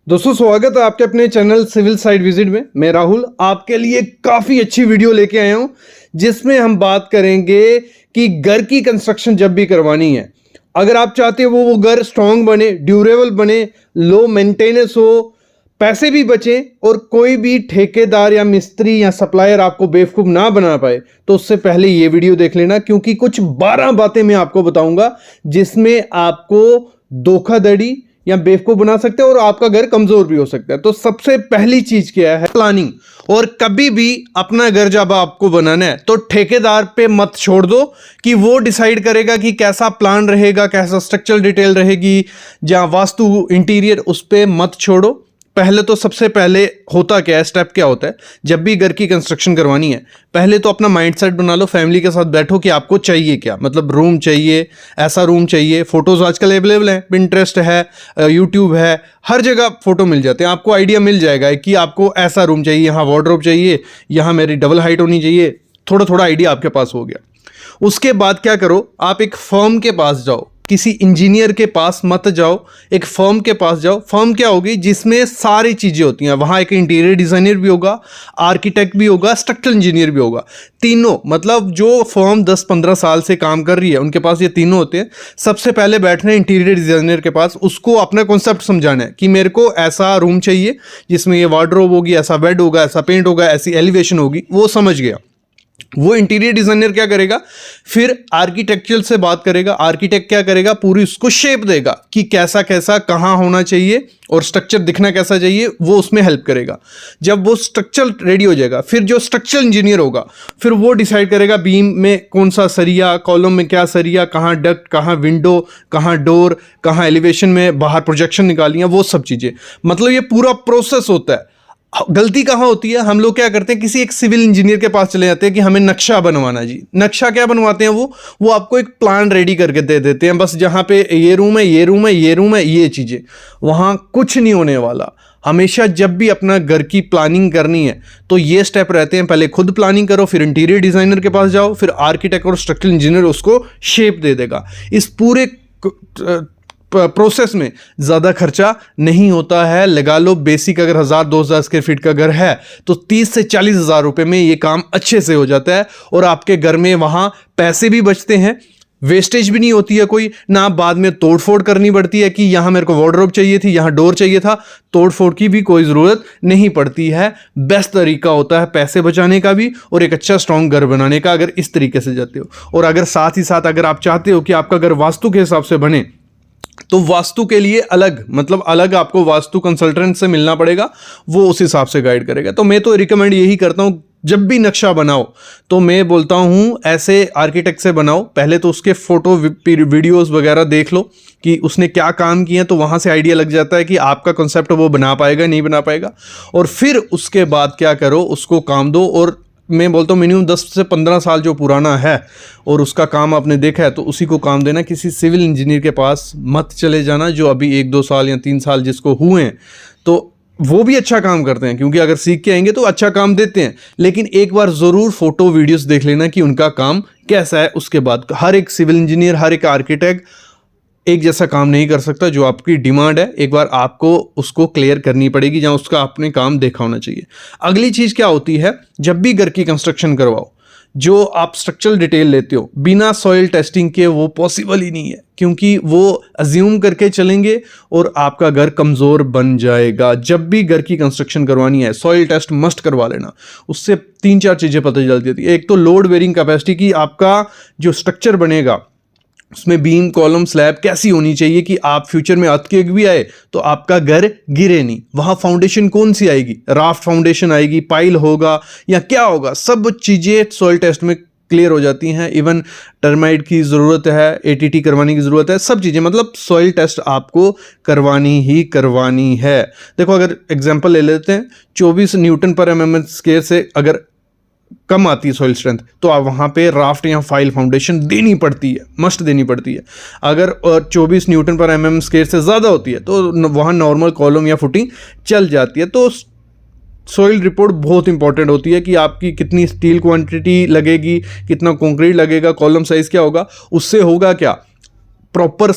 दोस्तों स्वागत है आपके अपने चैनल सिविल साइट विजिट में। मैं राहुल आपके लिए काफ़ी अच्छी वीडियो लेके आया हूं जिसमें हम बात करेंगे कि घर की कंस्ट्रक्शन जब भी करवानी है, अगर आप चाहते हो वो घर स्ट्रांग बने, ड्यूरेबल बने, लो मेंटेनेंस हो, पैसे भी बचें और कोई भी ठेकेदार या मिस्त्री या सप्लायर आपको बेवकूफ़ ना बना पाए, तो उससे पहले ये वीडियो देख लेना, क्योंकि कुछ 12 बातें मैं आपको बताऊंगा जिसमें आपको धोखाधड़ी या बेवकूफ बना सकते हैं और आपका घर कमजोर भी हो सकता है। तो सबसे पहली चीज क्या है? प्लानिंग। और कभी भी अपना घर जब आपको बनाना है तो ठेकेदार पे मत छोड़ दो कि वो डिसाइड करेगा कि कैसा प्लान रहेगा, कैसा स्ट्रक्चरल डिटेल रहेगी, जहां वास्तु इंटीरियर, उस पे मत छोड़ो। पहले तो सबसे पहले होता क्या है, स्टेप क्या होता है जब भी घर की कंस्ट्रक्शन करवानी है? पहले तो अपना माइंडसेट बना लो, फैमिली के साथ बैठो कि आपको चाहिए क्या, मतलब रूम चाहिए, ऐसा रूम चाहिए। फोटोज आजकल अवेलेबल हैं, पिंटरेस्ट है, यूट्यूब है, हर जगह फोटो मिल जाते हैं, आपको आइडिया मिल जाएगा कि आपको ऐसा रूम चाहिए, यहाँ वार्डरोब चाहिए, यहाँ मेरी डबल हाइट होनी चाहिए। थोड़ा थोड़ा आइडिया आपके पास हो गया। उसके बाद क्या करो, आप एक फर्म के पास जाओ, किसी इंजीनियर के पास मत जाओ, एक फर्म के पास जाओ। फर्म क्या होगी? जिसमें सारी चीज़ें होती हैं। वहाँ एक इंटीरियर डिज़ाइनर भी होगा, आर्किटेक्ट भी होगा, स्ट्रक्चरल इंजीनियर भी होगा। तीनों, मतलब जो फर्म 10-15 साल से काम कर रही है उनके पास ये तीनों होते हैं। सबसे पहले बैठना है इंटीरियर डिज़ाइनर के पास, उसको अपना कॉन्सेप्ट समझाना है कि मेरे को ऐसा रूम चाहिए जिसमें ये वार्डरोब होगी, ऐसा बेड होगा, ऐसा पेंट होगा, ऐसी एलिवेशन होगी। वो समझ गया। वो इंटीरियर डिजाइनर क्या करेगा? फिर आर्किटेक्चरल से बात करेगा। आर्किटेक्ट क्या करेगा? पूरी उसको शेप देगा कि कैसा कैसा कहाँ होना चाहिए और स्ट्रक्चर दिखना कैसा चाहिए, वो उसमें हेल्प करेगा। जब वो स्ट्रक्चर रेडी हो जाएगा, फिर जो स्ट्रक्चरल इंजीनियर होगा फिर वो डिसाइड करेगा बीम में कौन सा सरिया, कॉलम में क्या सरिया, कहाँ डक्ट, कहाँ विंडो, कहाँ डोर, कहाँ एलिवेशन में बाहर प्रोजेक्शन निकालनी है, वो सब चीज़ें। मतलब ये पूरा प्रोसेस होता है। गलती कहाँ होती है? हम लोग क्या करते हैं, किसी एक सिविल इंजीनियर के पास चले जाते हैं कि हमें नक्शा बनवाना जी। नक्शा क्या बनवाते हैं? वो आपको एक प्लान रेडी करके दे देते हैं, बस जहाँ पे ये रूम है, ये रूम है, ये रूम है, ये चीज़ें। वहाँ कुछ नहीं होने वाला। हमेशा जब भी अपना घर की प्लानिंग करनी है तो ये स्टेप रहते हैं, पहले खुद प्लानिंग करो, फिर इंटीरियर डिज़ाइनर के पास जाओ, फिर आर्किटेक्ट और स्ट्रक्चरल इंजीनियर उसको शेप दे देगा। इस पूरे प्रोसेस में ज़्यादा खर्चा नहीं होता है। लगा लो बेसिक अगर 1000-2000 स्क्वायर फीट का घर है तो 30 से 40 हज़ार रुपये में ये काम अच्छे से हो जाता है और आपके घर में वहाँ पैसे भी बचते हैं, वेस्टेज भी नहीं होती है कोई ना। बाद में तोड़ फोड़ करनी पड़ती है कि यहाँ मेरे को वार्डरोब चाहिए थी, यहाँ डोर चाहिए था, तोड़ फोड़ की भी कोई ज़रूरत नहीं पड़ती है। बेस्ट तरीका होता है पैसे बचाने का भी और एक अच्छा स्ट्रॉन्ग घर बनाने का, अगर इस तरीके से जाते हो। और अगर साथ ही साथ अगर आप चाहते हो कि आपका घर वास्तु के हिसाब से बने तो वास्तु के लिए अलग, मतलब अलग आपको वास्तु कंसल्टेंट से मिलना पड़ेगा, वो उस हिसाब से गाइड करेगा। तो मैं तो रिकमेंड यही करता हूँ, जब भी नक्शा बनाओ तो मैं बोलता हूँ ऐसे आर्किटेक्ट से बनाओ। पहले तो उसके फोटो वीडियोस वगैरह देख लो कि उसने क्या काम किया, तो वहाँ से आइडिया लग जाता है कि आपका कॉन्सेप्ट वो बना पाएगा नहीं बना पाएगा। और फिर उसके बाद क्या करो, उसको काम दो। और मैं बोलता हूँ मिनिमम 10 से 15 साल जो पुराना है और उसका काम आपने देखा है तो उसी को काम देना। किसी सिविल इंजीनियर के पास मत चले जाना जो अभी 1-2 साल या 3 साल जिसको हुए हैं, तो वो भी अच्छा काम करते हैं, क्योंकि अगर सीख के आएंगे तो अच्छा काम देते हैं। लेकिन एक बार ज़रूर फोटो वीडियोस देख लेना कि उनका काम कैसा है। उसके बाद हर एक सिविल इंजीनियर, हर एक आर्किटेक्ट एक जैसा काम नहीं कर सकता। जो आपकी डिमांड है एक बार आपको उसको क्लियर करनी पड़ेगी, जहाँ उसका आपने काम देखा होना चाहिए। अगली चीज़ क्या होती है, जब भी घर की कंस्ट्रक्शन करवाओ, जो आप स्ट्रक्चरल डिटेल लेते हो बिना सॉइल टेस्टिंग के वो पॉसिबल ही नहीं है, क्योंकि वो अज्यूम करके चलेंगे और आपका घर कमज़ोर बन जाएगा। जब भी घर की कंस्ट्रक्शन करवानी है सॉइल टेस्ट मस्ट करवा लेना। उससे 3-4 चीज़ें पता चल जाती है। एक तो लोड बेयरिंग कैपेसिटी की, आपका जो स्ट्रक्चर बनेगा उसमें बीम, कॉलम, स्लैब कैसी होनी चाहिए कि आप फ्यूचर में अर्थक्वेक भी आए तो आपका घर गिरे नहीं। वहाँ फाउंडेशन कौन सी आएगी, राफ्ट फाउंडेशन आएगी, पाइल होगा या क्या होगा, सब चीज़ें सॉइल टेस्ट में क्लियर हो जाती हैं। इवन टर्माइट की ज़रूरत है, एटीटी करवाने की ज़रूरत है, सब चीज़ें, मतलब सॉइल टेस्ट आपको करवानी ही करवानी है। देखो अगर एग्जांपल ले लेते हैं, 24 न्यूटन पर mm स्क्वायर से अगर कम आती है सॉइल स्ट्रेंथ तो आप वहाँ पे राफ्ट या फाइल फाउंडेशन देनी पड़ती है, मस्ट देनी पड़ती है। अगर 24 न्यूटन पर mm स्क्वायर से ज़्यादा होती है तो वहाँ नॉर्मल कॉलम या फुटिंग चल जाती है। तो सॉइल रिपोर्ट बहुत इंपॉर्टेंट होती है कि आपकी कितनी स्टील क्वांटिटी लगेगी, कितना कंक्रीट लगेगा, कॉलम साइज़ क्या होगा। उससे होगा क्या, प्रॉपर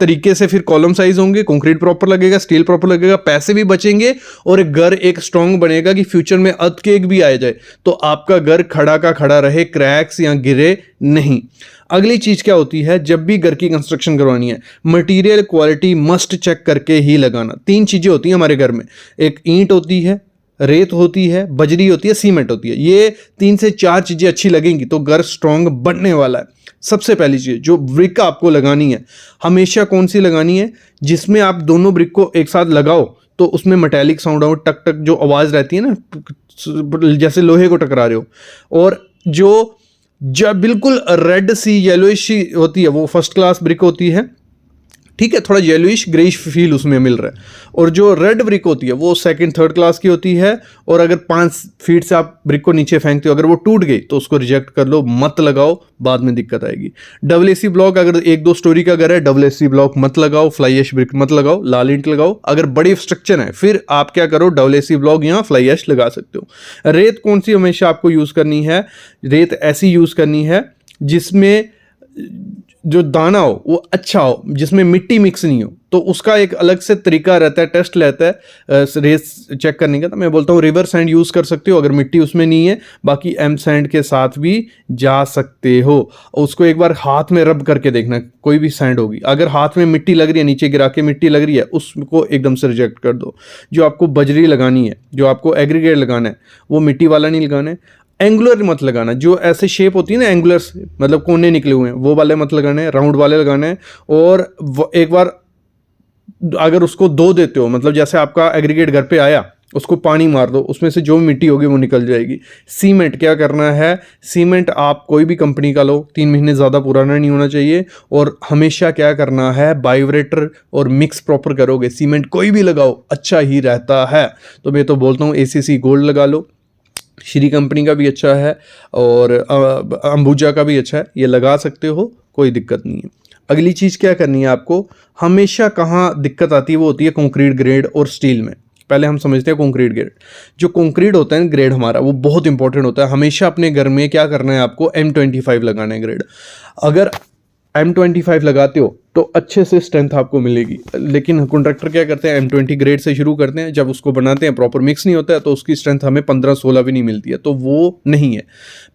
तरीके से फिर कॉलम साइज होंगे, कंक्रीट प्रॉपर लगेगा, स्टील प्रॉपर लगेगा, पैसे भी बचेंगे और एक घर एक स्ट्रांग बनेगा कि फ्यूचर में अर्थक्वेक भी आ जाए तो आपका घर खड़ा का खड़ा रहे, क्रैक्स या गिरे नहीं। अगली चीज क्या होती है, जब भी घर की कंस्ट्रक्शन करवानी है मटेरियल क्वालिटी मस्ट चेक करके ही लगाना। 3 चीजें होती हैं हमारे घर में, एक ईंट होती है, रेत होती है, बजरी होती है, सीमेंट होती है। ये 3 से 4 चीजें अच्छी लगेंगी तो घर स्ट्रांग बनने वाला है। सबसे पहली चीज जो ब्रिक आपको लगानी है, हमेशा कौन सी लगानी है, जिसमें आप दोनों ब्रिक को एक साथ लगाओ तो उसमें मेटालिक साउंड हो, टक टक जो आवाज रहती है ना, जैसे लोहे को टकरा रहे हो। और जो जब बिल्कुल रेड सी येलोइश होती है वो फर्स्ट क्लास ब्रिक होती है, ठीक है, थोड़ा येलोइश ग्रेइश फील उसमें मिल रहा है। और जो रेड ब्रिक होती है वो सेकंड थर्ड क्लास की होती है। और अगर 5 फीट से आप ब्रिक को नीचे फेंकते हो, अगर वो टूट गई तो उसको रिजेक्ट कर लो, मत लगाओ, बाद में दिक्कत आएगी। डबल एसी ब्लॉक, अगर 1-2 स्टोरी का घर है डबल एसी ब्लॉक मत लगाओ, फ्लाई ऐश ब्रिक मत लगाओ, लाल ईंट लगाओ। अगर बड़ी स्ट्रक्चर है फिर आप क्या करो, डबल एसी ब्लॉक या फ्लाई ऐश लगा सकते हो। रेत कौन सी हमेशा आपको यूज करनी है, रेत ऐसी यूज करनी है जिसमें जो दाना हो वो अच्छा हो, जिसमें मिट्टी मिक्स नहीं हो। तो उसका एक अलग से तरीका रहता है, टेस्ट रहता है रेस चेक करने का। तो मैं बोलता हूँ रिवर सैंड यूज़ कर सकते हो अगर मिट्टी उसमें नहीं है, बाकी एम सैंड के साथ भी जा सकते हो। उसको एक बार हाथ में रब करके देखना, कोई भी सैंड होगी, अगर हाथ में मिट्टी लग रही है, नीचे गिरा के मिट्टी लग रही है, उसको एकदम से रिजेक्ट कर दो। जो आपको बजरी लगानी है, जो आपको एग्रीगेट लगाना है, वो मिट्टी वाला नहीं लगाना है। एंगुलर मत लगाना, जो ऐसे शेप होती है ना एंगुलर, मतलब कोने निकले हुए हैं, वो वाले मत लगाने हैं, राउंड वाले लगाने हैं। और एक बार अगर उसको धो देते हो, मतलब जैसे आपका एग्रीगेट घर पे आया, उसको पानी मार दो, उसमें से जो मिट्टी होगी वो निकल जाएगी। सीमेंट क्या करना है, सीमेंट आप कोई भी कंपनी का लो, 3 महीने ज़्यादा पुराना नहीं होना चाहिए। और हमेशा क्या करना है, बायोरेटर और मिक्स प्रॉपर करोगे, सीमेंट कोई भी लगाओ अच्छा ही रहता है। तो मैं तो बोलता हूँ ACC गोल्ड लगा लो, श्री कंपनी का भी अच्छा है और अंबुजा का भी अच्छा है, ये लगा सकते हो, कोई दिक्कत नहीं है। अगली चीज़ क्या करनी है आपको, हमेशा कहाँ दिक्कत आती है वो होती है कंक्रीट ग्रेड और स्टील में। पहले हम समझते हैं कंक्रीट ग्रेड। जो कंक्रीट होता है ग्रेड हमारा वो बहुत इंपॉर्टेंट होता है। हमेशा अपने घर में क्या करना है, आपको M25 लगाना है ग्रेड। अगर M25 लगाते हो तो अच्छे से स्ट्रेंथ आपको मिलेगी। लेकिन कॉन्ट्रैक्टर क्या करते हैं, M20 ग्रेड से शुरू करते हैं, जब उसको बनाते हैं प्रॉपर मिक्स नहीं होता है तो उसकी स्ट्रेंथ हमें 15-16 भी नहीं मिलती है, तो वो नहीं है।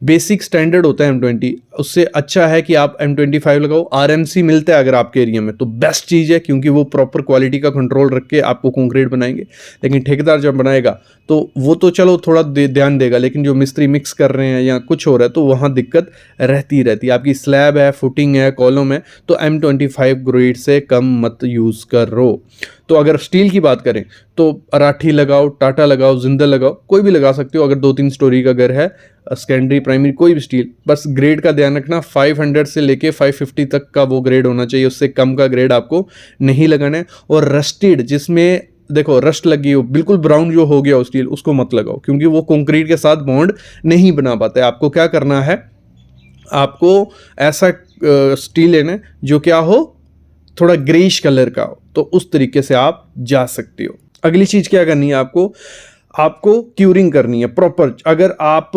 बेसिक स्टैंडर्ड होता है M20, उससे अच्छा है कि आप M25 लगाओ। RMC मिलता है अगर आपके एरिया में तो बेस्ट चीज़ है, क्योंकि वो प्रॉपर क्वालिटी का कंट्रोल रख के आपको कंक्रीट बनाएंगे। लेकिन ठेकेदार जब बनाएगा तो वो तो चलो थोड़ा ध्यान देगा, लेकिन जो मिस्त्री मिक्स कर रहे हैं या कुछ हो रहा है तो वहाँ दिक्कत रहती है। आपकी स्लैब है, फुटिंग है, कॉलम है, तो M25 ग्रेड से कम मत यूज़ करो। तो अगर स्टील की बात करें तो अराठी लगाओ, टाटा लगाओ, जिंदल लगाओ, कोई भी लगा सकते हो अगर 2-3 स्टोरी का घर है, सेकेंडरी प्राइमरी कोई भी स्टील। बस ग्रेड का ध्यान रखना, 500 से लेके 550 तक का वो ग्रेड होना चाहिए, उससे कम का ग्रेड आपको नहीं लगाना है। और रस्टेड, जिसमें देखो रस्ट लगी हो, बिल्कुल ब्राउन जो हो गया हो स्टील, उसको मत लगाओ, क्योंकि वो कंक्रीट के साथ बॉन्ड नहीं बना पाता है। आपको क्या करना है, आपको ऐसा स्टील लेना है जो क्या हो, थोड़ा ग्रेइश कलर का हो, तो उस तरीके से आप जा सकते हो। अगली चीज क्या करनी है आपको क्यूरिंग करनी है प्रॉपर। अगर आप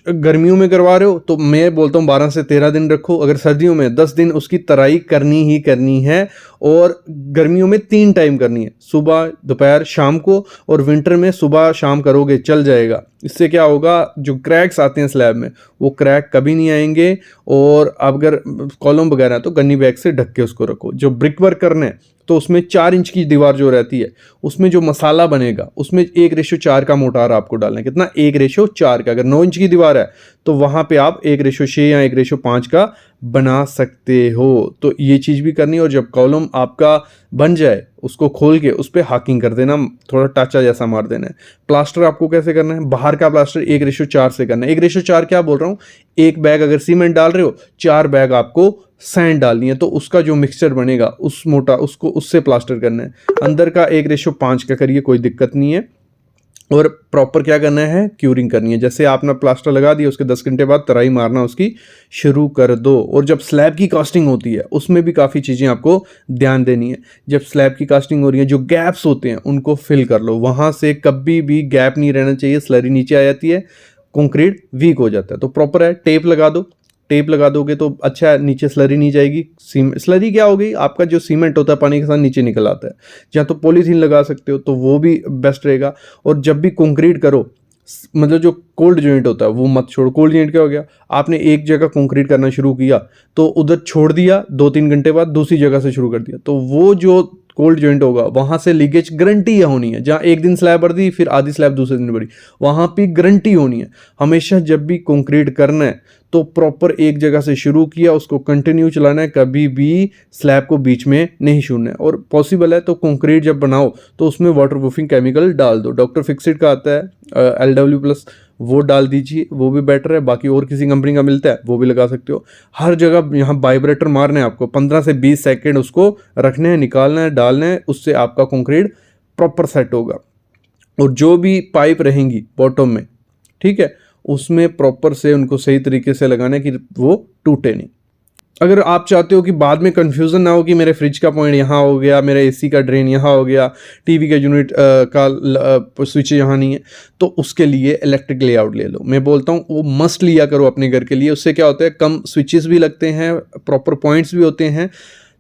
गर्मियों में करवा रहे हो तो मैं बोलता हूँ 12 से 13 दिन रखो। अगर सर्दियों में 10 दिन उसकी तराई करनी ही करनी है। और गर्मियों में 3 टाइम करनी है, सुबह, दोपहर, शाम को। और विंटर में सुबह शाम करोगे चल जाएगा। इससे क्या होगा, जो क्रैक्स आते हैं स्लैब में वो क्रैक कभी नहीं आएंगे। और अगर कॉलम वगैरह है तो गन्नी बैग से ढक के उसको रखो। जो ब्रिक वर्क करना है तो उसमें 4 इंच की दीवार जो रहती है, उसमें जो मसाला बनेगा उसमें 1:4 का मोटार आपको डालना है। कितना? 1:4 का। अगर 9 इंच की दीवार है तो वहां पे आप 1:6 या 1:5 का बना सकते हो। तो ये चीज़ भी करनी है। और जब कॉलम आपका बन जाए उसको खोल के उस पर हाकिंग कर देना, थोड़ा टाचा जैसा मार देना है। प्लास्टर आपको कैसे करना है, बाहर का प्लास्टर 1:4 से करना है। 1:4 क्या बोल रहा हूँ, 1 बैग अगर सीमेंट डाल रहे हो, 4 बैग आपको सैंड डालनी है। तो उसका जो मिक्सचर बनेगा उस मोटा उसको उससे प्लास्टर करना है। अंदर का 1:5 का करिए, कोई दिक्कत नहीं है। और प्रॉपर क्या करना है, क्यूरिंग करनी है। जैसे आपने प्लास्टर लगा दिया उसके 10 घंटे बाद तराई मारना उसकी शुरू कर दो। और जब स्लैब की कास्टिंग होती है उसमें भी काफ़ी चीज़ें आपको ध्यान देनी है। जब स्लैब की कास्टिंग हो रही है, जो गैप्स होते हैं उनको फिल कर लो। वहाँ से कभी भी गैप नहीं रहना चाहिए, स्लरी नीचे आ जाती है, कंक्रीट वीक हो जाता है। तो प्रॉपर है, टेप लगा दो, टेप लगा दोगे तो अच्छा है, नीचे स्लरी नहीं जाएगी। स्लरी क्या हो गई, आपका जो सीमेंट होता है पानी के साथ नीचे निकल आता है। या तो पॉलीथीन लगा सकते हो तो वो भी बेस्ट रहेगा। और जब भी कंक्रीट करो, मतलब जो कोल्ड जॉइंट होता है वो मत छोड़ो। कोल्ड जॉइंट क्या हो गया, आपने एक जगह कंक्रीट करना शुरू किया तो उधर छोड़ दिया, 2-3 घंटे बाद दूसरी जगह से शुरू कर दिया, तो वो जो कोल्ड जॉइंट होगा वहां से लीकेज गारंटी होनी है। जहां एक दिन स्लैब भर दी फिर आधी स्लैब दूसरे दिन भरी, वहां पे गारंटी होनी है। हमेशा जब भी कंक्रीट करना है तो प्रॉपर एक जगह से शुरू किया, उसको कंटिन्यू चलाना है, कभी भी स्लैब को बीच में नहीं छोड़ना है। और पॉसिबल है तो कंक्रीट जब बनाओ तो उसमें वाटरप्रूफिंग केमिकल डाल दो। डॉक्टर फिक्सिट का आता है LW+, वो डाल दीजिए, वो भी बेटर है। बाकी और किसी कंपनी का मिलता है वो भी लगा सकते हो। हर जगह यहाँ वाइब्रेटर मारना है आपको, 15 से 20 सेकेंड उसको रखने हैं, निकालना है, डालना है, उससे आपका कंक्रीट प्रॉपर सेट होगा। और जो भी पाइप रहेंगी बॉटम में, ठीक है, उसमें प्रॉपर से उनको सही तरीके से लगाना है कि वो टूटे नहीं। अगर आप चाहते हो कि बाद में कंफ्यूजन ना हो कि मेरे फ्रिज का पॉइंट यहाँ हो गया, मेरे एसी का ड्रेन यहाँ हो गया, टीवी का यूनिट का स्विच यहाँ नहीं है, तो उसके लिए इलेक्ट्रिक लेआउट ले लो। मैं बोलता हूँ वो मस्ट लिया करो अपने घर के लिए। उससे क्या होता है, कम स्विचेस भी लगते हैं, प्रॉपर पॉइंट्स भी होते हैं।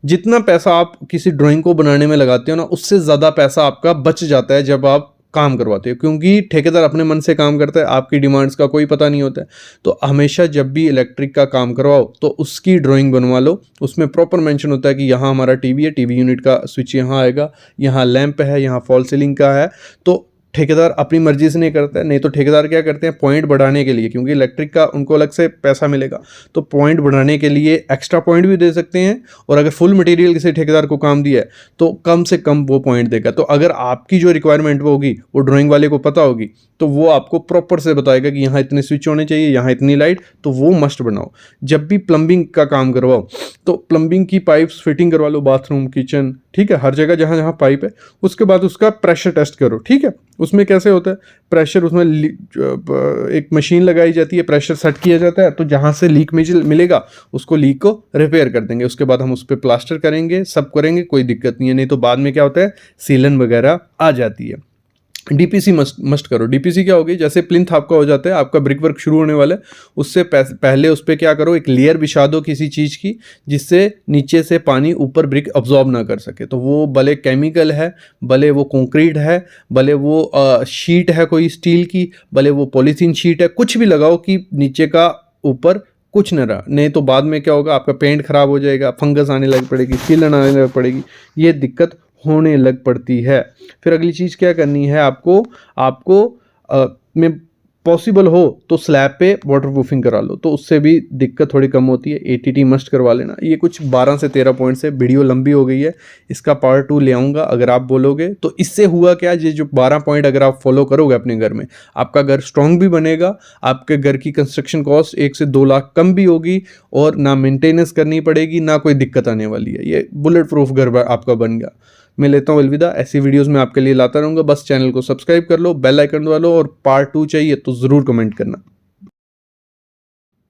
जितना पैसा आप किसी ड्राइंग को बनाने में लगाते हो ना, उससे ज़्यादा पैसा आपका बच जाता है जब आप काम करवाते हो, क्योंकि ठेकेदार अपने मन से काम करता है, आपकी डिमांड्स का कोई पता नहीं होता है। तो हमेशा जब भी इलेक्ट्रिक का काम करवाओ तो उसकी ड्राइंग बनवा लो, उसमें प्रॉपर मेंशन होता है कि यहाँ हमारा टीवी है, टीवी यूनिट का स्विच यहाँ आएगा, यहाँ लैंप है, यहाँ फॉल सीलिंग का है। तो ठेकेदार अपनी मर्जी से नहीं करता है। नहीं तो ठेकेदार क्या करते हैं, पॉइंट बढ़ाने के लिए, क्योंकि इलेक्ट्रिक का उनको अलग से पैसा मिलेगा, तो पॉइंट बढ़ाने के लिए एक्स्ट्रा पॉइंट भी दे सकते हैं। और अगर फुल मटेरियल किसी ठेकेदार को काम दिया है तो कम से कम वो पॉइंट देगा। तो अगर आपकी जो रिक्वायरमेंट होगी वो ड्राइंग वाले को पता होगी तो वो आपको प्रॉपर से बताएगा कि यहाँ इतने स्विच होने चाहिए, यहाँ इतनी लाइट, तो वो मस्ट बनाओ। जब भी प्लम्बिंग का काम करवाओ तो प्लम्बिंग की पाइप्स फिटिंग करवा लो, बाथरूम, किचन, ठीक है, हर जगह जहाँ जहाँ पाइप है। उसके बाद उसका प्रेशर टेस्ट करो, ठीक है। उसमें कैसे होता है, प्रेशर, उसमें एक मशीन लगाई जाती है, प्रेशर सेट किया जाता है, तो जहाँ से लीक मिलेगा उसको लीक को रिपेयर कर देंगे। उसके बाद हम उस पर प्लास्टर करेंगे, सब करेंगे, कोई दिक्कत नहीं है। नहीं तो बाद में क्या होता है, सीलन वगैरह आ जाती है। डीपीसी मस्ट करो। डीपीसी क्या होगी, जैसे प्लिंथ आपका हो जाता है, आपका ब्रिक वर्क शुरू होने वाला है, उससे पहले उस पर क्या करो, एक लेयर बिछा दो किसी चीज़ की, जिससे नीचे से पानी ऊपर ब्रिक अब्जॉर्ब ना कर सके। तो वो भले केमिकल है, भले वो कंक्रीट है, भले वो शीट है कोई स्टील की, भले वो पॉलीथीन शीट है, कुछ भी लगाओ कि नीचे का ऊपर कुछ न रहा। नहीं तो बाद में क्या होगा, आपका पेंट खराब हो जाएगा, फंगस आने लग पड़ेगी, सीलन आने लग पड़ेगी, ये दिक्कत होने लग पड़ती है। फिर अगली चीज़ क्या करनी है आपको में पॉसिबल हो तो स्लैब पे वाटरप्रूफिंग करा लो, तो उससे भी दिक्कत थोड़ी कम होती है। ATT मस्ट करवा लेना। ये कुछ 12 से 13 पॉइंट्स है। वीडियो लंबी हो गई है, इसका पार्ट 2 ले आऊँगा अगर आप बोलोगे। तो इससे हुआ क्या, ये जो 12 पॉइंट अगर आप फॉलो करोगे अपने घर में, आपका घर स्ट्रॉन्ग भी बनेगा, आपके घर की कंस्ट्रक्शन कॉस्ट 1 से 2 लाख कम भी होगी, और ना मेंटेनेंस करनी पड़ेगी, ना कोई दिक्कत आने वाली है। ये बुलेट प्रूफ घर आपका बन गया। मैं लेता हूँ अलविदा। ऐसी वीडियोस मैं आपके लिए लाता रहूँगा। बस चैनल को सब्सक्राइब कर लो, बेल आइकन दबा लो, और पार्ट 2 चाहिए तो ज़रूर कमेंट करना।